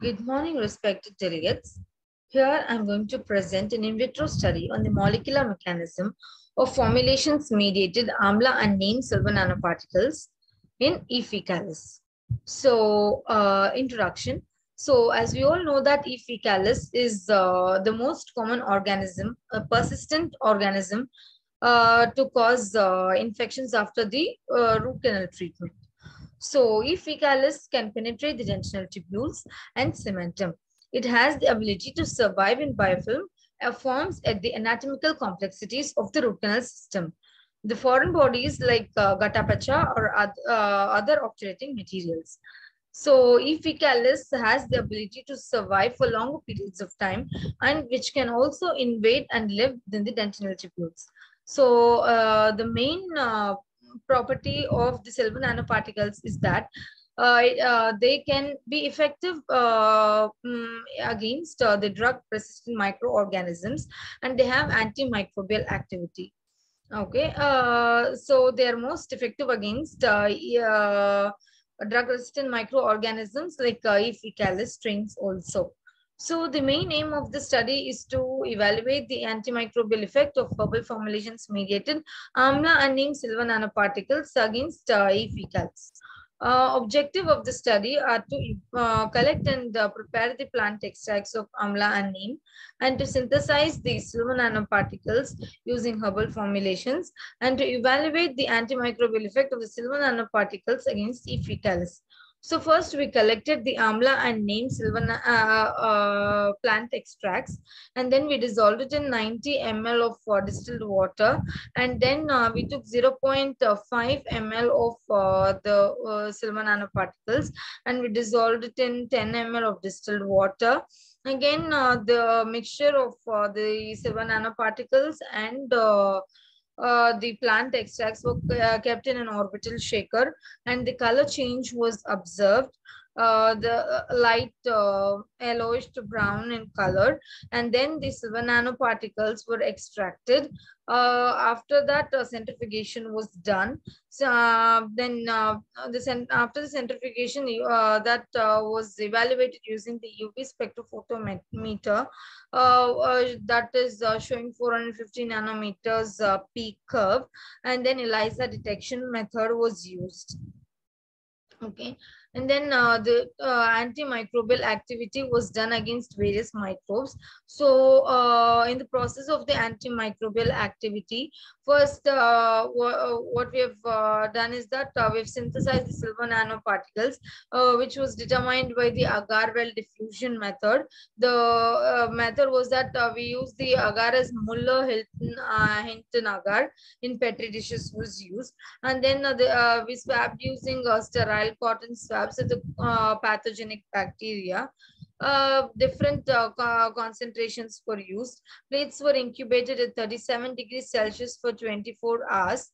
Good morning, respected delegates. Here I'm going to present an in vitro study on the molecular mechanism of formulations mediated amla and neem silver nanoparticles in E. faecalis. Introduction. So, as we all know that E. faecalis is the most common organism, a persistent organism to cause infections after the root canal treatment. So, E. faecalis can penetrate the dentinal tubules and cementum. It has the ability to survive in biofilm forms at the anatomical complexities of the root canal system. The foreign bodies like gutta-percha or other obturating materials. So, E. faecalis has the ability to survive for longer periods of time and which can also invade and live within the dentinal tubules. So, the main property of the silver nanoparticles is that they can be effective against the drug-resistant microorganisms, and they have antimicrobial activity. Okay, so they are most effective against drug-resistant microorganisms like E. faecalis strains also. So the main aim of the study is to evaluate the antimicrobial effect of herbal formulations mediated amla and neem silver nanoparticles against E. faecalis. Objective of the study are to collect and prepare the plant extracts of amla and neem and to synthesize the silver nanoparticles using herbal formulations and to evaluate the antimicrobial effect of the silver nanoparticles against E. faecalis. So first we collected the amla and neem silver plant extracts, and then we dissolved it in 90 ml of distilled water, and then we took 0.5 ml of the silver nanoparticles, and we dissolved it in 10 ml of distilled water. Again, the mixture of the silver nanoparticles and the plant extracts were kept in an orbital shaker, and the color change was observed. The light yellowish to brown in color, and then the silver nanoparticles were extracted. After that, centrifugation was done. So after the centrifugation, that was evaluated using the UV spectrophotometer, that is showing 450 nanometers peak curve, and then ELISA detection method was used. Okay, and then the antimicrobial activity was done against various microbes. So in the process of the antimicrobial activity, first what we have done is that we've synthesized the silver nanoparticles, which was determined by the agar-well diffusion method. The method was that we used the agar as Muller-Hinton agar in petri dishes was used, and then we swabbed using sterile cotton swabs of the pathogenic bacteria. Different concentrations were used. Plates were incubated at 37 degrees Celsius for 24 hours,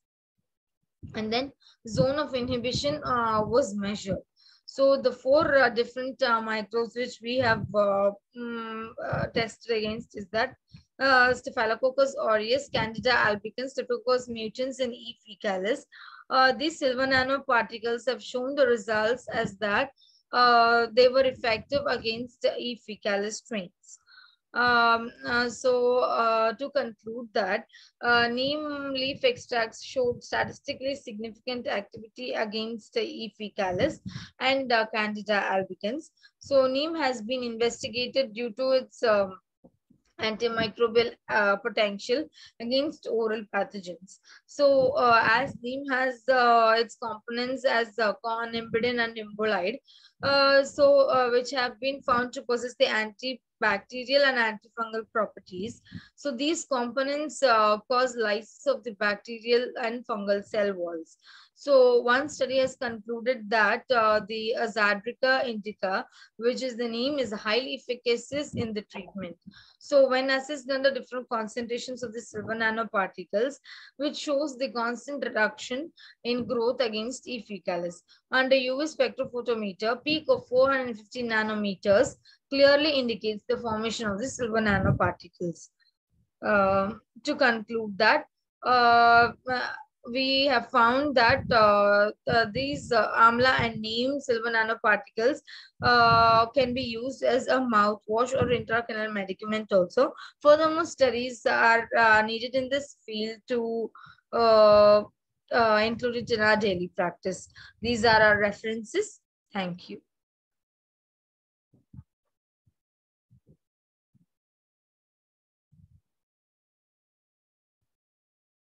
and then zone of inhibition was measured. So the four different microbes which we have tested against is that Staphylococcus aureus, Candida albicans, Streptococcus mutans, and E. faecalis. These silver nanoparticles have shown the results as that they were effective against E. faecalis strains. To conclude that neem leaf extracts showed statistically significant activity against E. faecalis and Candida albicans. So neem has been investigated due to its antimicrobial potential against oral pathogens. So, as neem has its components as conimbidine and imbolide, which have been found to possess the antibacterial and antifungal properties. So, these components cause lysis of the bacterial and fungal cell walls. So, one study has concluded that the Zadrica indica, which is the neem, is highly efficacious in the treatment. So when assessed under different concentrations of the silver nanoparticles, which shows the constant reduction in growth against E. faecalis. Under UV spectrophotometer, peak of 450 nanometers clearly indicates the formation of the silver nanoparticles. To conclude that, we have found that these amla and neem silver nanoparticles can be used as a mouthwash or intracanal medicament also. Furthermore, studies are needed in this field to include it in our daily practice. These are our references. Thank you.